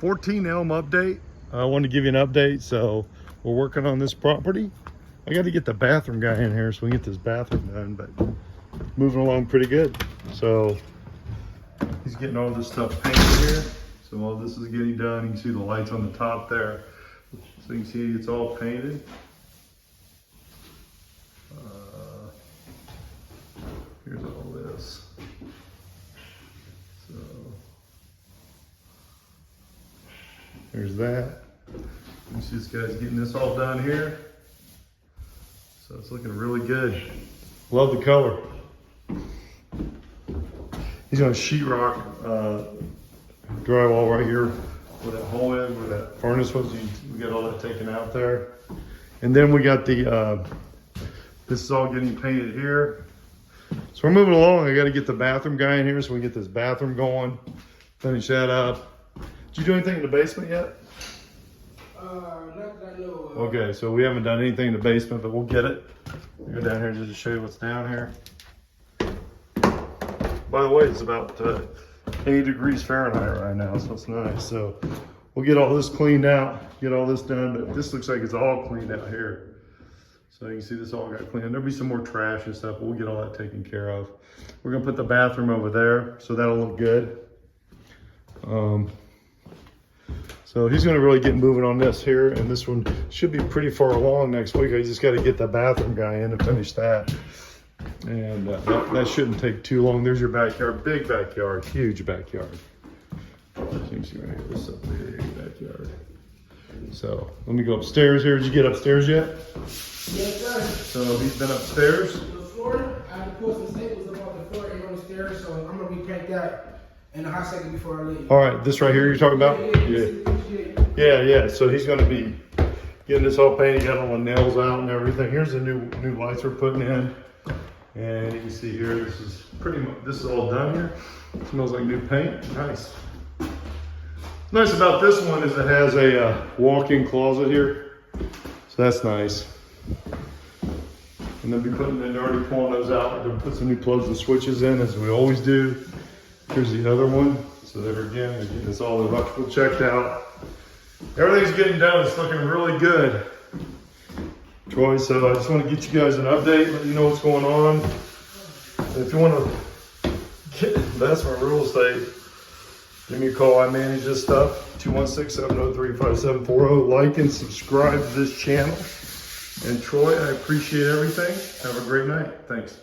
14 Elm update. I wanted to give you an update. So we're working on this property. I got to get the bathroom guy in here so we can get this bathroom done, but moving along pretty good. So he's getting all this stuff painted here. So all this is getting done. You can see the lights on the top there. So you can see it's all painted. Here's all this. So there's that. You see this guy's getting this all done here. So it's looking really good. Love the color. He's gonna sheetrock drywall right here where that hole is, where that furnace was. We got all that taken out there. And then we got the, this is all getting painted here. So we're moving along. I got to get the bathroom guy in here so we can get this bathroom going, finish that up. Did you do anything in the basement yet? Not that I know of. Okay, so we haven't done anything in the basement, but we'll get it. We'll go down here just to show you what's down here. By the way, it's about 80 degrees Fahrenheit right now, so it's nice. So we'll get all this cleaned out, get all this done, but this looks like it's all cleaned out here. So you can see this all got cleaned. There'll be some more trash and stuff, but we'll get all that taken care of. We're gonna put the bathroom over there, so that'll look good. So he's gonna really get moving on this here, and this one should be pretty far along next week. I just gotta get the bathroom guy in and finish that. And that shouldn't take too long. There's your backyard, big backyard, huge backyard. So you can see right here, this is a big backyard. So let me go upstairs here. Did you get upstairs yet? Yes, sir. So he's been upstairs. The floor, I had to pull some staples above the floor and on the stairs, so I'm gonna repaint that in a hot second before I leave. All right, this right here you're talking about? Yeah. So he's gonna be getting this all painted, got all the nails out and everything. Here's the new lights we're putting in. And you can see here, this is pretty much, this is all done here. It smells like new paint, nice. Nice about this one is it has a walk-in closet here. So that's nice. And they'll be they're already pulling those out. They'll put some new plugs and switches in as we always do. Here's the other one. So there again, they're getting this all electrical checked out. Everything's getting done, it's looking really good. Troy, so I just want to get you guys an update, let you know what's going on. And if you want to get investment real estate, give me a call. I manage this stuff. 216-703-5740. Like and subscribe to this channel. And Troy, I appreciate everything. Have a great night. Thanks.